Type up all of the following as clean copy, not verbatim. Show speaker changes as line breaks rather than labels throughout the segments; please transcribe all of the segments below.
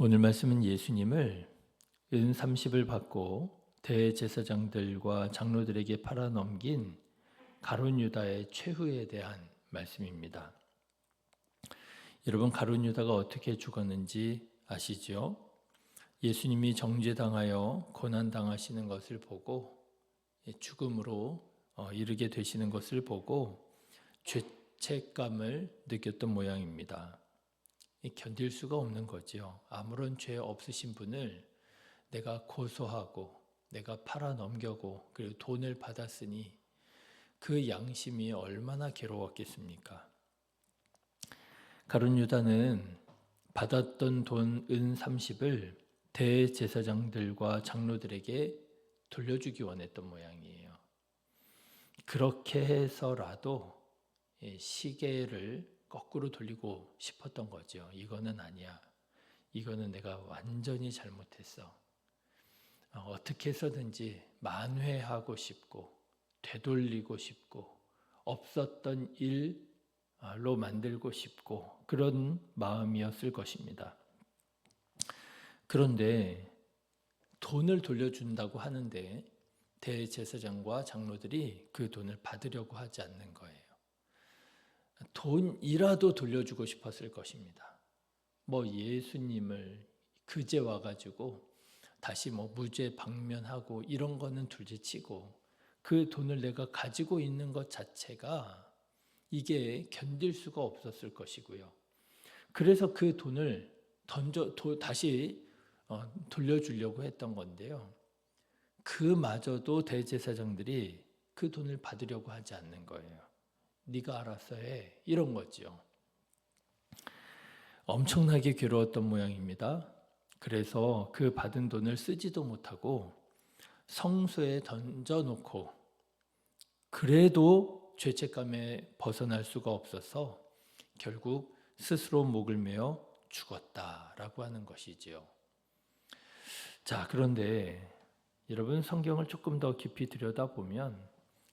오늘 말씀은 예수님을 은 30을 받고 대제사장들과 장로들에게 팔아넘긴 가룟 유다의 최후에 대한 말씀입니다. 여러분, 가룟 유다가 어떻게 죽었는지 아시죠? 예수님이 정죄당하여 고난당하시는 것을 보고 죽음으로 이르게 되시는 것을 보고 죄책감을 느꼈던 모양입니다. 견딜 수가 없는 거죠. 아무런 죄 없으신 분을 내가 고소하고 내가 팔아넘겨고 그리고 돈을 받았으니 그 양심이 얼마나 괴로웠겠습니까? 가룟 유다는 받았던 돈 은 30을 대제사장들과 장로들에게 돌려주기 원했던 모양이에요. 그렇게 해서라도 시계를 거꾸로 돌리고 싶었던 거죠. 이거는 아니야. 이거는 내가 완전히 잘못했어. 어떻게 해서든지 만회하고 싶고 되돌리고 싶고 없었던 일로 만들고 싶고 그런 마음이었을 것입니다. 그런데 돈을 돌려준다고 하는데 대제사장과 장로들이 그 돈을 받으려고 하지 않는 거예요. 돈이라도 돌려주고 싶었을 것입니다. 예수님을 그제 와가지고 다시 무죄 방면하고 이런 거는 둘째치고 그 돈을 내가 가지고 있는 것 자체가 이게 견딜 수가 없었을 것이고요. 그래서 그 돈을 다시 돌려주려고 했던 건데요. 그마저도 대제사장들이 그 돈을 받으려고 하지 않는 거예요. 네가 알아서 해. 이런 거죠. 엄청나게 괴로웠던 모양입니다. 그래서 그 받은 돈을 쓰지도 못하고 성소에 던져놓고 그래도 죄책감에 벗어날 수가 없어서 결국 스스로 목을 메어 죽었다라고 하는 것이지요. 자, 그런데 여러분 성경을 조금 더 깊이 들여다보면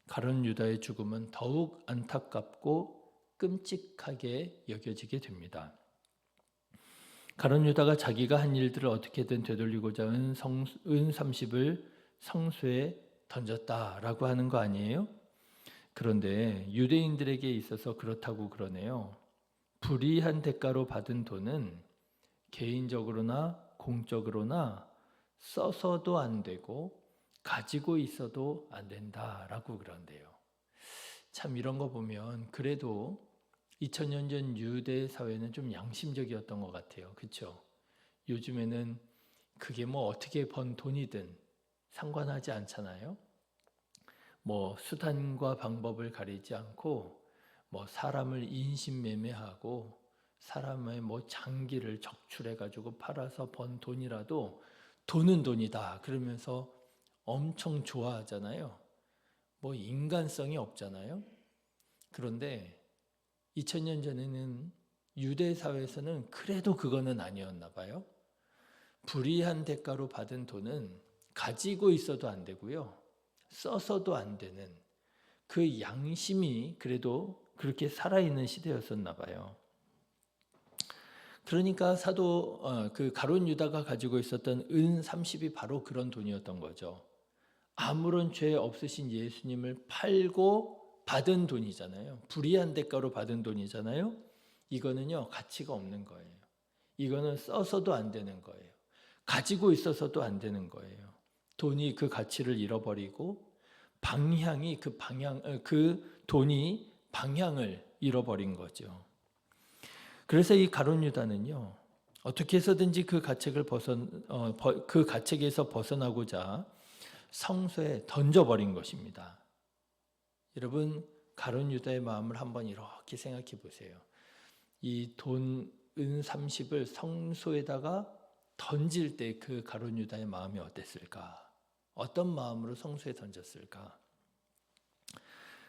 가룟 유다의 죽음은 더욱 안타깝고 끔찍하게 여겨지게 됩니다. 가룟 유다가 자기가 한 일들을 어떻게든 되돌리고자 은 30을 성소에 던졌다라고 하는 거 아니에요? 그런데 유대인들에게 있어서 그렇다고 그러네요. 불이한 대가로 받은 돈은 개인적으로나 공적으로나 써서도 안 되고 가지고 있어도 안 된다라고 그런대요. 참 이런 거 보면 그래도 2000년 전 유대 사회는 좀 양심적이었던 것 같아요. 그렇죠? 요즘에는 그게 어떻게 번 돈이든 상관하지 않잖아요. 수단과 방법을 가리지 않고 사람을 인신매매하고 사람의 장기를 적출해가지고 팔아서 번 돈이라도 돈은 돈이다 그러면서 엄청 좋아하잖아요. 인간성이 없잖아요. 그런데 2000년 전에는 유대 사회에서는 그래도 그거는 아니었나 봐요. 불이한 대가로 받은 돈은 가지고 있어도 안 되고요. 써서도 안 되는 그 양심이 그래도 그렇게 살아있는 시대였었나 봐요. 그러니까 그 가룟 유다가 가지고 있었던 은 30이 바로 그런 돈이었던 거죠. 아무런 죄 없으신 예수님을 팔고 받은 돈이잖아요. 불이한 대가로 받은 돈이잖아요. 이거는요, 가치가 없는 거예요. 이거는 써서도 안 되는 거예요. 가지고 있어서도 안 되는 거예요. 돈이 그 가치를 잃어버리고 그 돈이 방향을 잃어버린 거죠. 그래서 이 가룟 유다는요, 어떻게 해서든지 그 가책에서 벗어나고자 성소에 던져버린 것입니다. 여러분, 가룟 유다의 마음을 한번 이렇게 생각해 보세요. 이 돈 은 30을 성소에다가 던질 때 그 가룟 유다의 마음이 어땠을까? 어떤 마음으로 성소에 던졌을까?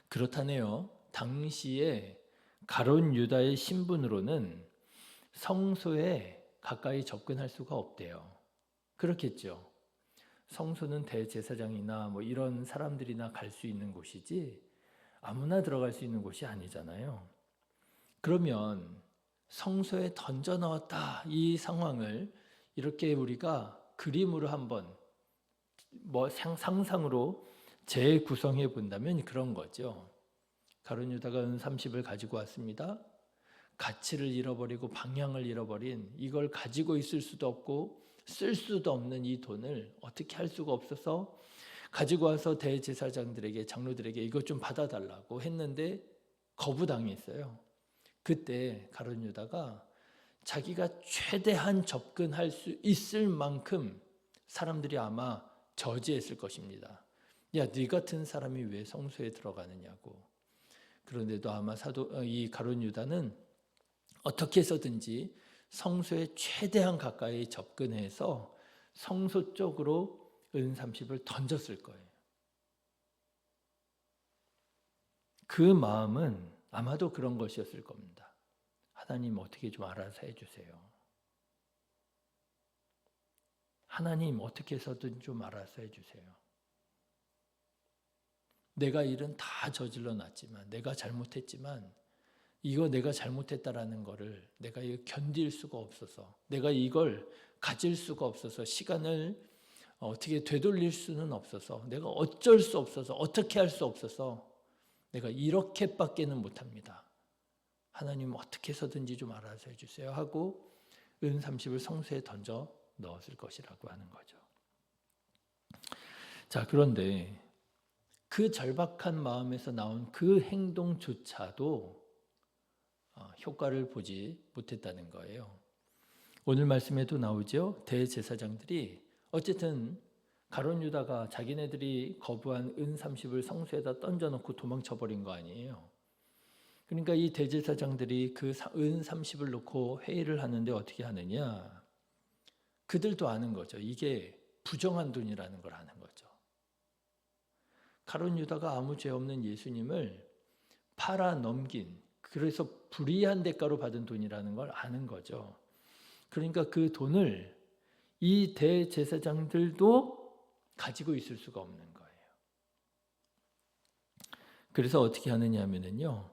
그렇다네요. 당시에 가룟 유다의 신분으로는 성소에 가까이 접근할 수가 없대요. 그렇겠죠. 성소는 대제사장이나 이런 사람들이나 갈 수 있는 곳이지 아무나 들어갈 수 있는 곳이 아니잖아요. 그러면 성소에 던져 넣었다 이 상황을 이렇게 우리가 그림으로 한번 상상으로 재구성해 본다면 그런 거죠. 가룟 유다가 은 30을 가지고 왔습니다. 가치를 잃어버리고 방향을 잃어버린, 이걸 가지고 있을 수도 없고 쓸 수도 없는 이 돈을 어떻게 할 수가 없어서 가지고 와서 대제사장들에게, 장로들에게 이것 좀 받아달라고 했는데 거부당했어요. 그때 가룟 유다가 자기가 최대한 접근할 수 있을 만큼 사람들이 아마 저지했을 것입니다. 야, 네 같은 사람이 왜 성소에 들어가느냐고. 그런데도 아마 이 가룟 유다는 어떻게 해서든지 성소에 최대한 가까이 접근해서 성소 쪽으로 은 30을 던졌을 거예요. 그 마음은 아마도 그런 것이었을 겁니다. 하나님 어떻게 좀 알아서 해주세요. 하나님 어떻게 해서든 좀 알아서 해주세요. 내가 일은 다 저질러 놨지만, 내가 잘못했지만 이거 내가 잘못했다라는 거를 내가 이거 견딜 수가 없어서, 내가 이걸 가질 수가 없어서, 시간을 어떻게 되돌릴 수는 없어서, 내가 어쩔 수 없어서, 어떻게 할 수 없어서 내가 이렇게밖에는 못합니다. 하나님 어떻게 해서든지 좀 알아서 해주세요 하고 은 30을 성소에 던져 넣었을 것이라고 하는 거죠. 자, 그런데 그 절박한 마음에서 나온 그 행동조차도 효과를 보지 못했다는 거예요. 오늘 말씀에도 나오죠. 대제사장들이 어쨌든 가룟 유다가 자기네들이 거부한 은 30을 성소에다 던져놓고 도망쳐버린 거 아니에요. 그러니까 이 대제사장들이 그 은 30을 놓고 회의를 하는데 어떻게 하느냐. 그들도 아는 거죠. 이게 부정한 돈이라는 걸 아는 거죠. 가룟 유다가 아무 죄 없는 예수님을 팔아 넘긴, 그래서 불이한 대가로 받은 돈이라는 걸 아는 거죠. 그러니까 그 돈을 이 대제사장들도 가지고 있을 수가 없는 거예요. 그래서 어떻게 하느냐 하면요,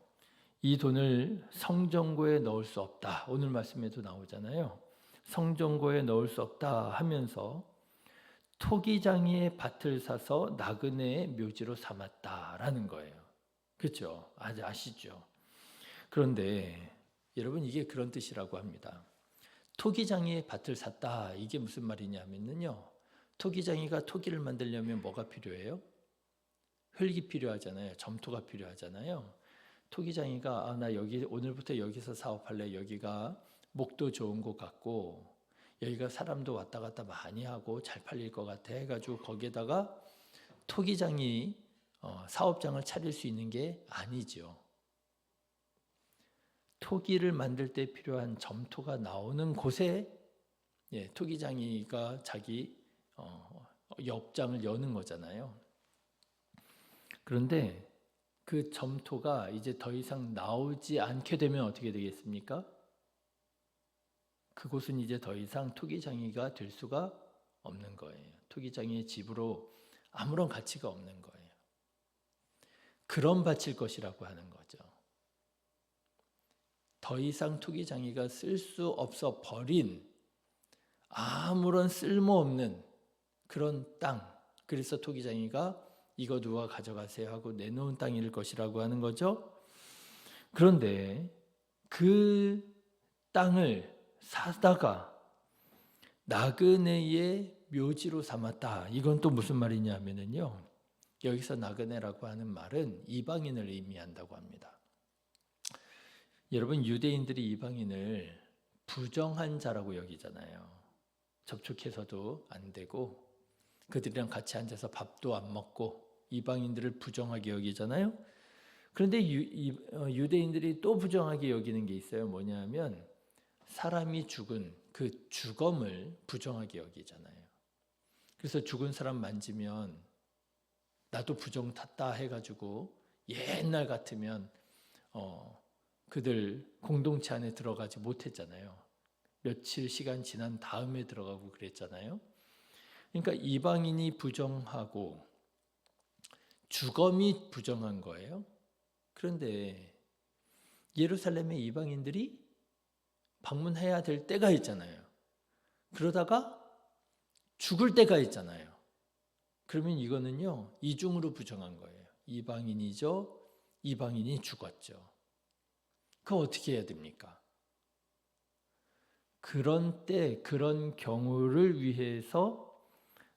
이 돈을 성전고에 넣을 수 없다. 오늘 말씀에도 나오잖아요. 성전고에 넣을 수 없다 하면서 토기장이의 밭을 사서 나그네의 묘지로 삼았다라는 거예요. 그렇죠? 아시죠? 그런데 여러분, 이게 그런 뜻이라고 합니다. 토기장이의 밭을 샀다. 이게 무슨 말이냐면요, 토기장이가 토기를 만들려면 뭐가 필요해요? 흙이 필요하잖아요. 점토가 필요하잖아요. 토기장이가 나 여기 오늘부터 여기서 사업할래. 여기가 목도 좋은 것 같고 여기가 사람도 왔다 갔다 많이 하고 잘 팔릴 것 같아 해가지고 거기에다가 토기장이 사업장을 차릴 수 있는 게 아니죠. 토기를 만들 때 필요한 점토가 나오는 곳에 토기장이가 자기 업장을 여는 거잖아요. 그런데 그 점토가 이제 더 이상 나오지 않게 되면 어떻게 되겠습니까? 그곳은 이제 더 이상 토기장이가 될 수가 없는 거예요. 토기장이의 집으로 아무런 가치가 없는 거예요. 그런 밭일 것이라고 하는 거죠. 더 이상 토기장이가 쓸 수 없어 버린 아무런 쓸모없는 그런 땅, 그래서 토기장이가 이거 누가 가져가세요 하고 내놓은 땅일 것이라고 하는 거죠. 그런데 그 땅을 사다가 나그네의 묘지로 삼았다. 이건 또 무슨 말이냐면요, 여기서 나그네라고 하는 말은 이방인을 의미한다고 합니다. 여러분, 유대인들이 이방인을 부정한 자라고 여기잖아요. 접촉해서도 안 되고 그들이랑 같이 앉아서 밥도 안 먹고 이방인들을 부정하게 여기잖아요. 그런데 유대인들이 또 부정하게 여기는 게 있어요. 뭐냐면 사람이 죽은 그 죽음을 부정하게 여기잖아요. 그래서 죽은 사람 만지면 나도 부정 탔다 해가지고 옛날 같으면 그들 공동체 안에 들어가지 못했잖아요. 며칠 시간 지난 다음에 들어가고 그랬잖아요. 그러니까 이방인이 부정하고 주검이 부정한 거예요. 그런데 예루살렘의 이방인들이 방문해야 될 때가 있잖아요. 그러다가 죽을 때가 있잖아요. 그러면 이거는요, 이중으로 부정한 거예요. 이방인이죠. 이방인이 죽었죠. 그거 어떻게 해야 됩니까? 그런 때, 그런 경우를 위해서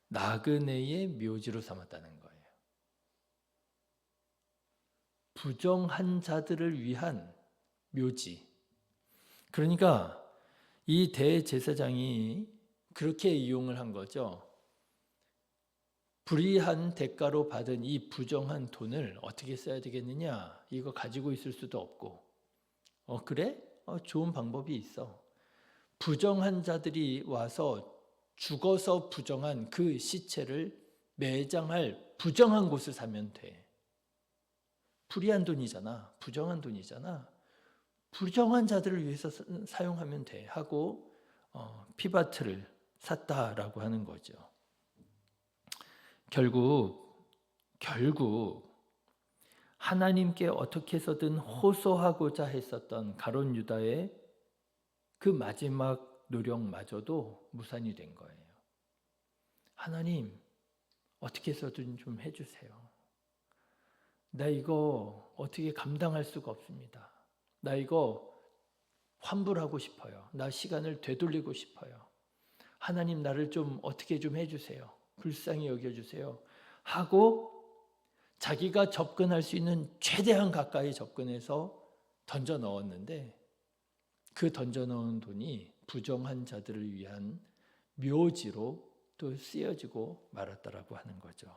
나그네의 묘지로 삼았다는 거예요. 부정한 자들을 위한 묘지. 그러니까 이 대제사장이 그렇게 이용을 한 거죠. 불의한 대가로 받은 이 부정한 돈을 어떻게 써야 되겠느냐? 이거 가지고 있을 수도 없고. 그래? 좋은 방법이 있어. 부정한 자들이 와서 죽어서 부정한 그 시체를 매장할 부정한 곳을 사면 돼. 불의한 돈이잖아. 부정한 돈이잖아. 부정한 자들을 위해서 사용하면 돼 하고 피바트를 샀다라고 하는 거죠. 결국 하나님께 어떻게 해서든 호소하고자 했었던 가룟 유다의 그 마지막 노력마저도 무산이 된 거예요. 하나님, 어떻게 해서든 좀 해주세요. 나 이거 어떻게 감당할 수가 없습니다. 나 이거 환불하고 싶어요. 나 시간을 되돌리고 싶어요. 하나님 나를 좀 어떻게 좀 해주세요. 불쌍히 여겨주세요. 하고 자기가 접근할 수 있는 최대한 가까이 접근해서 던져 넣었는데 그 던져 넣은 돈이 부정한 자들을 위한 묘지로 또 쓰여지고 말았다라고 하는 거죠.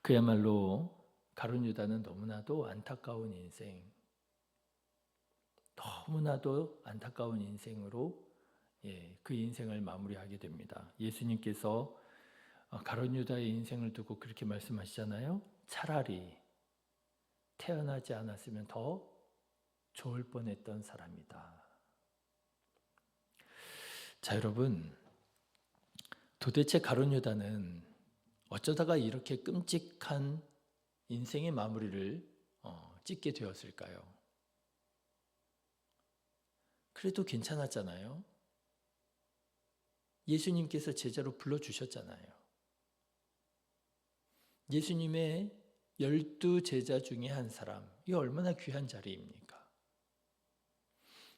그야말로 가룟 유다는 너무나도 안타까운 인생으로 그 인생을 마무리하게 됩니다. 예수님께서 가룟 유다의 인생을 두고 그렇게 말씀하시잖아요. 차라리 태어나지 않았으면 더 좋을 뻔했던 사람이다. 자, 여러분, 도대체 가룟 유다는 어쩌다가 이렇게 끔찍한 인생의 마무리를 찍게 되었을까요? 그래도 괜찮았잖아요. 예수님께서 제자로 불러주셨잖아요. 예수님의 12제자 중에 한 사람, 이게 얼마나 귀한 자리입니까?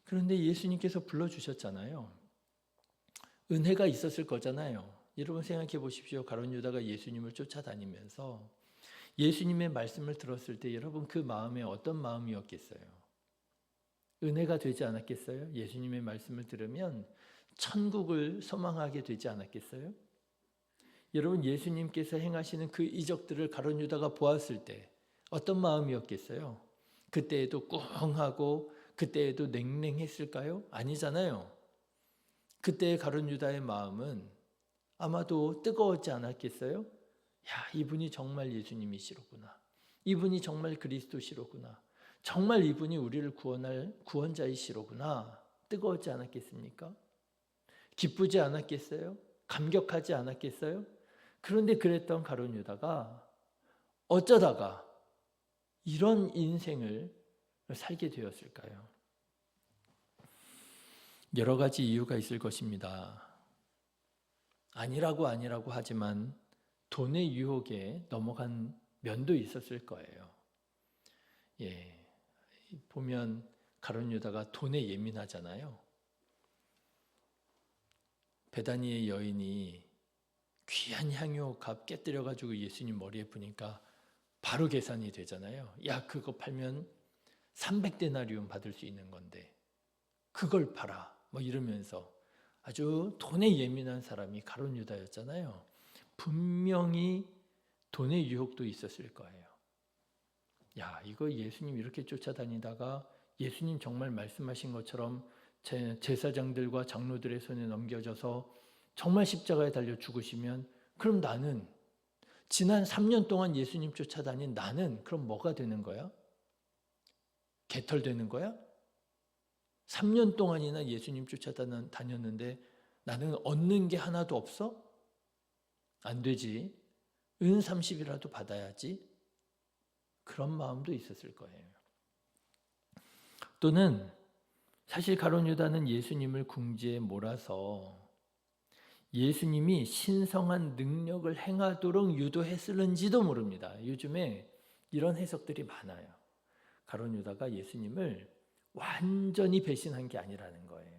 그런데 예수님께서 불러주셨잖아요. 은혜가 있었을 거잖아요. 여러분 생각해 보십시오. 가룟 유다가 예수님을 쫓아다니면서 예수님의 말씀을 들었을 때 여러분 그 마음에 어떤 마음이었겠어요? 은혜가 되지 않았겠어요? 예수님의 말씀을 들으면 천국을 소망하게 되지 않았겠어요? 여러분 예수님께서 행하시는 그 이적들을 가룟 유다가 보았을 때 어떤 마음이었겠어요? 그때에도 꿍하고 그때에도 냉랭했을까요? 아니잖아요. 그때의 가룟 유다의 마음은 아마도 뜨거웠지 않았겠어요? 야, 이분이 정말 예수님이시로구나. 이분이 정말 그리스도시로구나. 정말 이분이 우리를 구원할 구원자이시로구나. 뜨거웠지 않았겠습니까? 기쁘지 않았겠어요? 감격하지 않았겠어요? 그런데 그랬던 가룟 유다가 어쩌다가 이런 인생을 살게 되었을까요? 여러 가지 이유가 있을 것입니다. 아니라고 하지만 돈의 유혹에 넘어간 면도 있었을 거예요. 보면 가룟 유다가 돈에 예민하잖아요. 베다니의 여인이 귀한 향유 값 깨뜨려가지고 예수님 머리에 부니까 바로 계산이 되잖아요. 야, 그거 팔면 300데나리온 받을 수 있는 건데 그걸 팔아. 이러면서 아주 돈에 예민한 사람이 가룟 유다였잖아요. 분명히 돈의 유혹도 있었을 거예요. 야, 이거 예수님 이렇게 쫓아다니다가 예수님 정말 말씀하신 것처럼 제사장들과 장로들의 손에 넘겨져서 정말 십자가에 달려 죽으시면 그럼 나는 지난 3년 동안 예수님 쫓아다닌 나는 그럼 뭐가 되는 거야? 개털되는 거야? 3년 동안이나 예수님 쫓아다녔는데 나는 얻는 게 하나도 없어? 안 되지. 은 30이라도 받아야지. 그런 마음도 있었을 거예요. 또는 사실 가룟 유다는 예수님을 궁지에 몰아서 예수님이 신성한 능력을 행하도록 유도했을는지도 모릅니다. 요즘에 이런 해석들이 많아요. 가룟 유다가 예수님을 완전히 배신한 게 아니라는 거예요.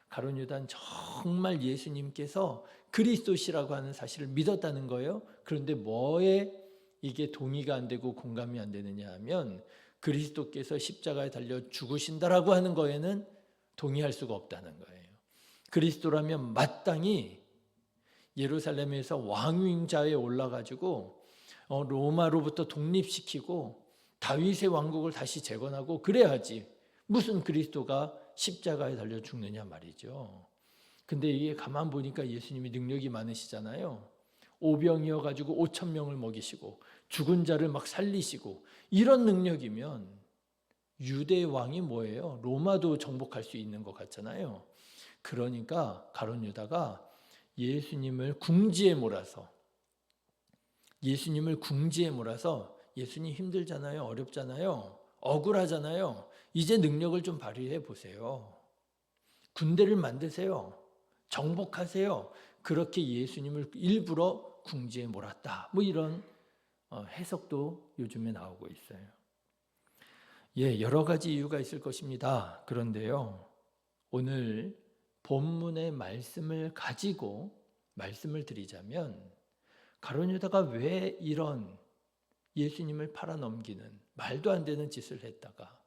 가룟 유다는 정말 예수님께서 그리스도시라고 하는 사실을 믿었다는 거예요. 그런데 뭐에 이게 동의가 안 되고 공감이 안 되느냐 하면 그리스도께서 십자가에 달려 죽으신다라고 하는 거에는 동의할 수가 없다는 거예요. 그리스도라면 마땅히 예루살렘에서 왕위자에 올라가지고 로마로부터 독립시키고 다윗의 왕국을 다시 재건하고 그래야지 무슨 그리스도가 십자가에 달려 죽느냐 말이죠. 근데 이게 가만 보니까 예수님이 능력이 많으시잖아요. 오병이어 가지고 5천 명을 먹이시고 죽은 자를 막 살리시고 이런 능력이면 유대 왕이 뭐예요? 로마도 정복할 수 있는 것 같잖아요. 그러니까 가룟 유다가 예수님을 궁지에 몰아서 예수님 힘들잖아요. 어렵잖아요. 억울하잖아요. 이제 능력을 좀 발휘해 보세요. 군대를 만드세요. 정복하세요. 그렇게 예수님을 일부러 궁지에 몰았다. 뭐 이런 해석도 요즘에 나오고 있어요. 여러 가지 이유가 있을 것입니다. 그런데요, 오늘 본문의 말씀을 가지고 말씀을 드리자면 가룟 유다가 왜 이런 예수님을 팔아넘기는 말도 안 되는 짓을 했다가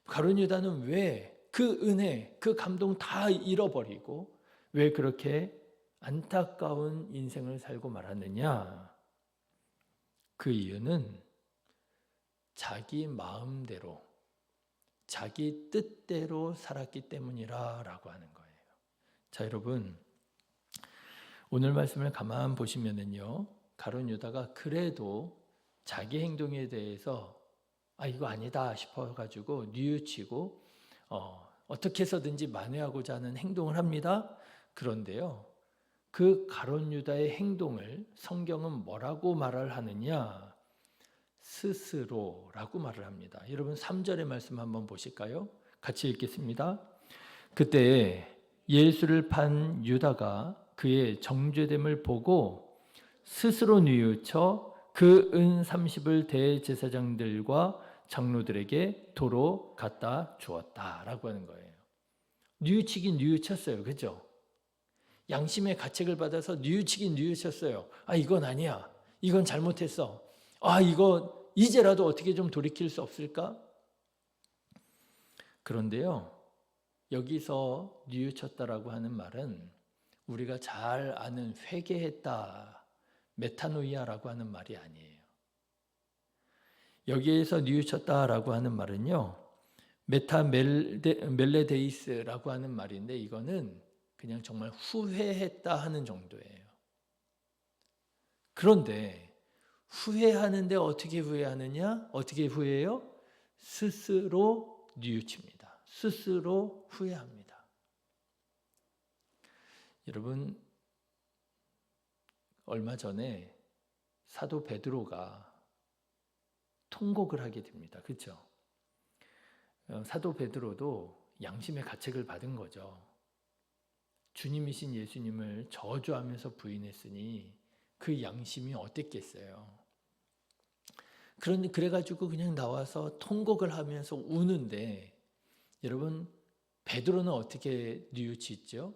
가룟 유다는 왜 그 은혜, 그 감동 다 잃어버리고 왜 그렇게 안타까운 인생을 살고 말았느냐? 그 이유는 자기 마음대로, 자기 뜻대로 살았기 때문이라고 하는 거예요. 자, 여러분, 오늘 말씀을 가만 보시면은요, 가룟 유다가 그래도 자기 행동에 대해서 이거 아니다 싶어가지고 뉘우치고 어떻게 해서든지 만회하고자 하는 행동을 합니다. 그런데요, 그 가룟 유다의 행동을 성경은 뭐라고 말을 하느냐? 스스로라고 말을 합니다. 여러분 3절의 말씀 한번 보실까요? 같이 읽겠습니다. 그때 예수를 판 유다가 그의 정죄됨을 보고 스스로 뉘우쳐 그 은 30을 대제사장들과 장로들에게 도로 갖다 주었다라고 하는 거예요. 뉘우치긴 뉘우쳤어요. 그죠? 양심의 가책을 받아서 뉘우치긴 뉘우쳤어요. 이건 아니야. 이건 잘못했어. 이거 이제라도 어떻게 좀 돌이킬 수 없을까? 그런데요, 여기서 뉘우쳤다라고 하는 말은 우리가 잘 아는 회개했다, 메타노이아라고 하는 말이 아니에요. 여기에서 뉘우쳤다라고 하는 말은요, 메타멜레데이스라고 하는 말인데 이거는 그냥 정말 후회했다 하는 정도예요. 그런데 후회하는데 어떻게 후회하느냐? 어떻게 후회해요? 스스로 뉘우칩니다. 스스로 후회합니다. 여러분, 얼마 전에 사도 베드로가 통곡을 하게 됩니다. 그렇죠? 사도 베드로도 양심의 가책을 받은 거죠. 주님이신 예수님을 저주하면서 부인했으니 그 양심이 어땠겠어요? 그래가지고 그냥 나와서 통곡을 하면서 우는데 여러분 베드로는 어떻게 뉘우치죠?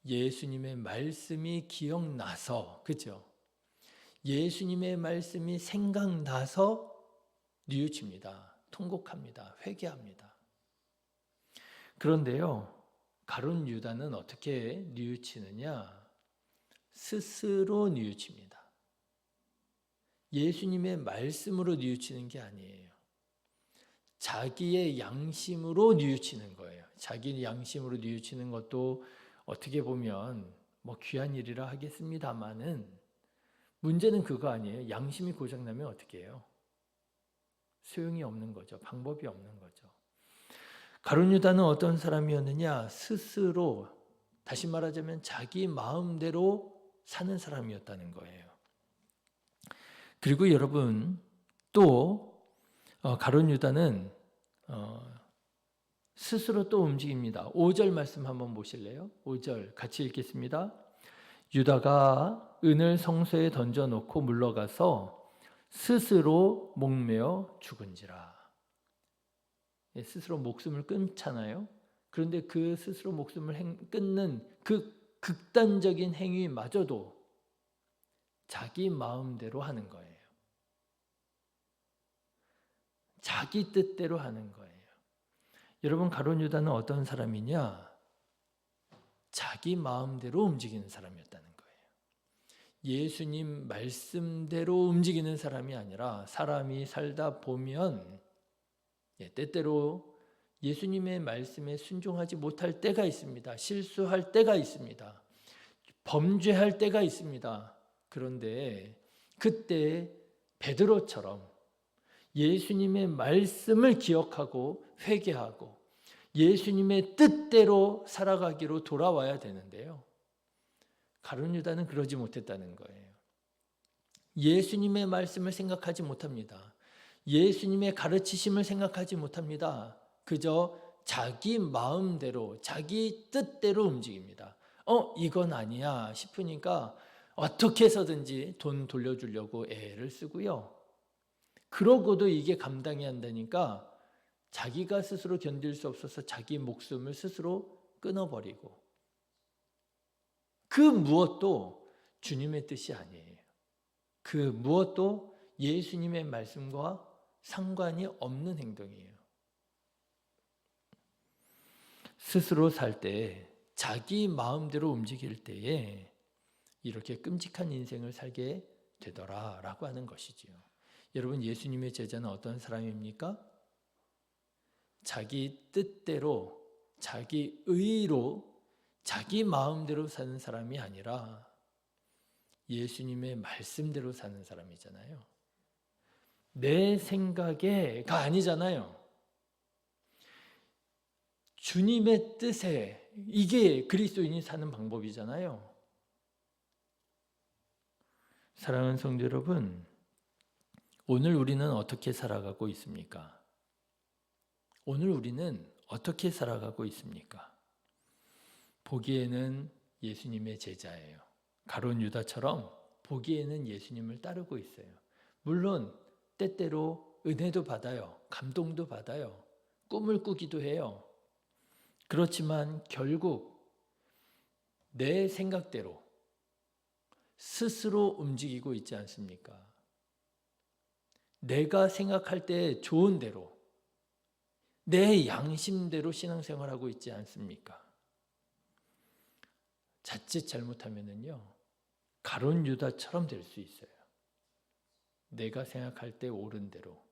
예수님의 말씀이 기억나서 그죠? 예수님의 말씀이 생각나서 뉘우칩니다. 통곡합니다. 회개합니다. 그런데요, 가룟 유다는 어떻게 뉘우치느냐? 스스로 뉘우칩니다. 예수님의 말씀으로 뉘우치는 게 아니에요. 자기의 양심으로 뉘우치는 거예요. 자기 양심으로 뉘우치는 것도 어떻게 보면 귀한 일이라 하겠습니다만은 문제는 그거 아니에요. 양심이 고장나면 어떻게 해요? 소용이 없는 거죠. 방법이 없는 거죠. 가룟 유다는 어떤 사람이었느냐? 스스로, 다시 말하자면 자기 마음대로 사는 사람이었다는 거예요. 그리고 여러분 또 가룟 유다는 스스로 또 움직입니다. 5절 말씀 한번 보실래요? 5절 같이 읽겠습니다. 유다가 은을 성소에 던져놓고 물러가서 스스로 목매어 죽은지라. 스스로 목숨을 끊잖아요. 그런데 그 스스로 목숨을 끊는 그 극단적인 행위마저도 자기 마음대로 하는 거예요. 자기 뜻대로 하는 거예요. 여러분, 가룟 유다는 어떤 사람이냐? 자기 마음대로 움직이는 사람이었다는 거예요. 예수님 말씀대로 움직이는 사람이 아니라 사람이 살다 보면 때때로 예수님의 말씀에 순종하지 못할 때가 있습니다. 실수할 때가 있습니다. 범죄할 때가 있습니다. 그런데 그때 베드로처럼 예수님의 말씀을 기억하고 회개하고 예수님의 뜻대로 살아가기로 돌아와야 되는데요. 가룟 유다는 그러지 못했다는 거예요. 예수님의 말씀을 생각하지 못합니다. 예수님의 가르치심을 생각하지 못합니다. 그저 자기 마음대로, 자기 뜻대로 움직입니다. 이건 아니야 싶으니까 어떻게 해서든지 돈 돌려주려고 애를 쓰고요. 그러고도 이게 감당이 안 되니까 자기가 스스로 견딜 수 없어서 자기 목숨을 스스로 끊어버리고, 그 무엇도 주님의 뜻이 아니에요. 그 무엇도 예수님의 말씀과 상관이 없는 행동이에요. 스스로 살 때, 자기 마음대로 움직일 때에 이렇게 끔찍한 인생을 살게 되더라라고 하는 것이지요. 여러분, 예수님의 제자는 어떤 사람입니까? 자기 뜻대로, 자기 의로, 자기 마음대로 사는 사람이 아니라 예수님의 말씀대로 사는 사람이잖아요. 내 생각에가 아니잖아요. 주님의 뜻에, 이게 그리스도인이 사는 방법이잖아요. 사랑하는 성도 여러분, 오늘 우리는 어떻게 살아가고 있습니까? 오늘 우리는 어떻게 살아가고 있습니까? 보기에는 예수님의 제자예요. 가룟 유다처럼 보기에는 예수님을 따르고 있어요. 물론 때때로 은혜도 받아요. 감동도 받아요. 꿈을 꾸기도 해요. 그렇지만 결국 내 생각대로 스스로 움직이고 있지 않습니까? 내가 생각할 때 좋은 대로, 내 양심대로 신앙생활하고 있지 않습니까? 자칫 잘못하면은요, 가룟 유다처럼 될 수 있어요. 내가 생각할 때 옳은 대로.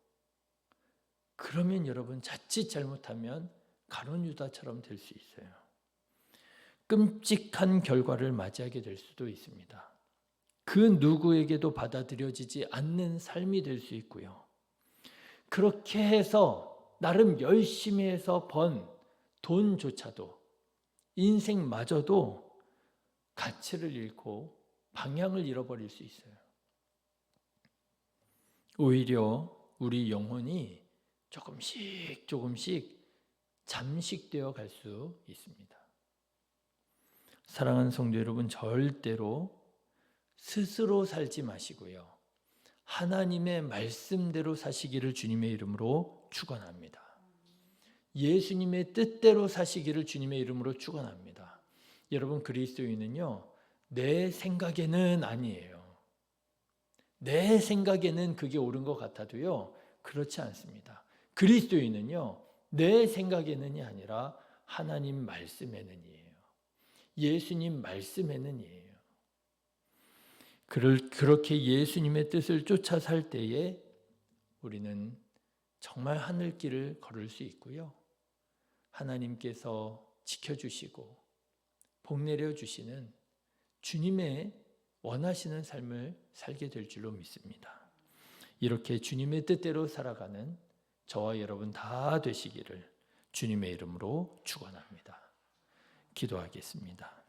그러면 여러분, 자칫 잘못하면 가룟 유다처럼 될 수 있어요. 끔찍한 결과를 맞이하게 될 수도 있습니다. 그 누구에게도 받아들여지지 않는 삶이 될 수 있고요. 그렇게 해서 나름 열심히 해서 번 돈조차도, 인생마저도 가치를 잃고 방향을 잃어버릴 수 있어요. 오히려 우리 영혼이 조금씩 잠식되어 갈 수 있습니다. 사랑하는 성도 여러분, 절대로 스스로 살지 마시고요. 하나님의 말씀대로 사시기를 주님의 이름으로 축원합니다. 예수님의 뜻대로 사시기를 주님의 이름으로 축원합니다. 여러분, 그리스도인은요, 내 생각에는 아니에요. 내 생각에는 그게 옳은 것 같아도요, 그렇지 않습니다. 그리스도인은요, 내 생각에는이 아니라 하나님 말씀에는이에요. 예수님 말씀에는이에요. 그렇게 예수님의 뜻을 쫓아 살 때에 우리는 정말 하늘길을 걸을 수 있고요. 하나님께서 지켜주시고 복 내려주시는 주님의 원하시는 삶을 살게 될 줄로 믿습니다. 이렇게 주님의 뜻대로 살아가는 저와 여러분 다 되시기를 주님의 이름으로 축원합니다. 기도하겠습니다.